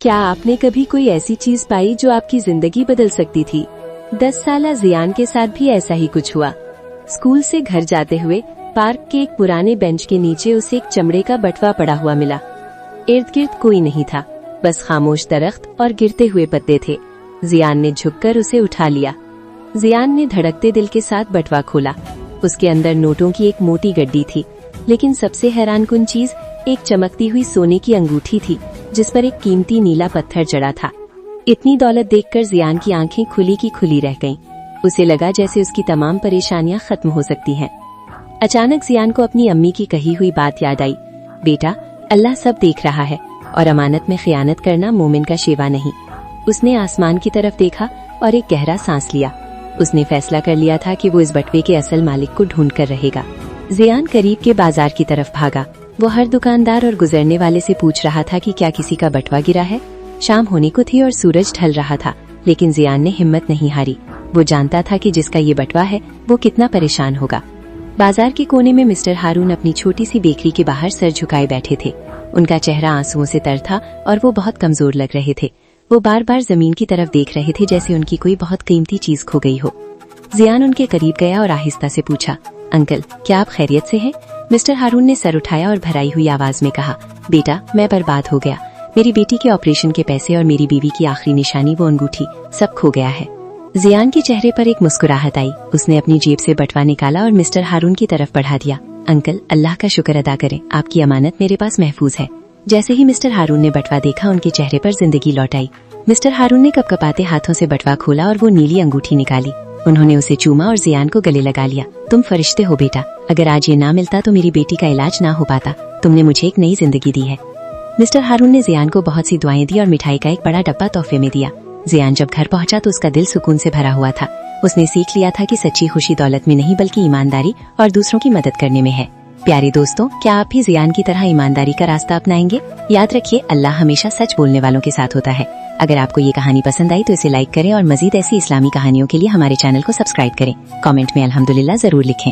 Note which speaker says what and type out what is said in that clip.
Speaker 1: क्या आपने कभी कोई ऐसी चीज पाई जो आपकी जिंदगी बदल सकती थी? 10 साला जियान के साथ भी ऐसा ही कुछ हुआ। स्कूल से घर जाते हुए पार्क के एक पुराने बेंच के नीचे उसे एक चमड़े का बटवा पड़ा हुआ मिला। इर्द गिर्द कोई नहीं था, बस खामोश दरख्त और गिरते हुए पत्ते थे। जियान ने झुककर उसे उठा लिया। जियान ने धड़कते दिल के साथ बटवा खोला। उसके अंदर नोटों की एक मोटी गड्डी थी, लेकिन सबसे हैरानकुन चीज एक चमकती हुई सोने की अंगूठी थी जिस पर एक कीमती नीला पत्थर जड़ा था। इतनी दौलत देखकर जियान की आंखें खुली की खुली रह गईं। उसे लगा जैसे उसकी तमाम परेशानियां खत्म हो सकती हैं। अचानक जियान को अपनी अम्मी की कही हुई बात याद आई, बेटा, अल्लाह सब देख रहा है और अमानत में खियानत करना मोमिन का शेवा नहीं। उसने आसमान की तरफ देखा और एक गहरा सांस लिया। उसने फैसला कर लिया था कि वो इस बटवे के असल मालिक को ढूंढ कर रहेगा। जियान करीब के बाजार की तरफ भागा। वो हर दुकानदार और गुजरने वाले से पूछ रहा था कि क्या किसी का बटवा गिरा है। शाम होने को थी और सूरज ढल रहा था, लेकिन जियान ने हिम्मत नहीं हारी। वो जानता था कि जिसका ये बटवा है वो कितना परेशान होगा। बाजार के कोने में मिस्टर हारून अपनी छोटी सी बेकरी के बाहर सर झुकाए बैठे थे। उनका चेहरा आंसुओं से तर था और वो बहुत कमजोर लग रहे थे। वो बार बार जमीन की तरफ देख रहे थे जैसे उनकी कोई बहुत कीमती चीज खो गई हो। जियान उनके करीब गया और आहिस्ता से पूछा, अंकल, क्या आप खैरियत से हैं? मिस्टर हारून ने सर उठाया और भराई हुई आवाज में कहा, बेटा, मैं बर्बाद हो गया। मेरी बेटी के ऑपरेशन के पैसे और मेरी बीवी की आखिरी निशानी, वो अंगूठी, सब खो गया है। जियान के चेहरे पर एक मुस्कुराहट आई। उसने अपनी जेब से बटवा निकाला और मिस्टर हारून की तरफ बढ़ा दिया। अंकल, अल्लाह का शुक्र अदा करें, आपकी अमानत मेरे पास महफूज है। जैसे ही मिस्टर हारून ने बटवा देखा, उनके चेहरे पर जिंदगी लौट आई। मिस्टर हारून ने कपकपाते हाथों से बटवा खोला और वो नीली अंगूठी निकाली। उन्होंने उसे चूमा और जियान को गले लगा लिया। तुम फरिश्ते हो बेटा, अगर आज ये ना मिलता तो मेरी बेटी का इलाज ना हो पाता। तुमने मुझे एक नई जिंदगी दी है। मिस्टर हारून ने जियान को बहुत सी दुआएं दी और मिठाई का एक बड़ा डब्बा तोहफे में दिया। जियान जब घर पहुंचा तो उसका दिल सुकून से भरा हुआ था। उसने सीख लिया था कि सच्ची खुशी दौलत में नहीं बल्कि ईमानदारी और दूसरों की मदद करने में है। प्यारे दोस्तों, क्या आप भी जियान की तरह ईमानदारी का रास्ता अपनाएंगे? याद रखिए, अल्लाह हमेशा सच बोलने वालों के साथ होता है। अगर आपको ये कहानी पसंद आई तो इसे लाइक करें और मजीद ऐसी इस्लामी कहानियों के लिए हमारे चैनल को सब्सक्राइब करें। कमेंट में अल्हम्दुलिल्लाह जरूर लिखें।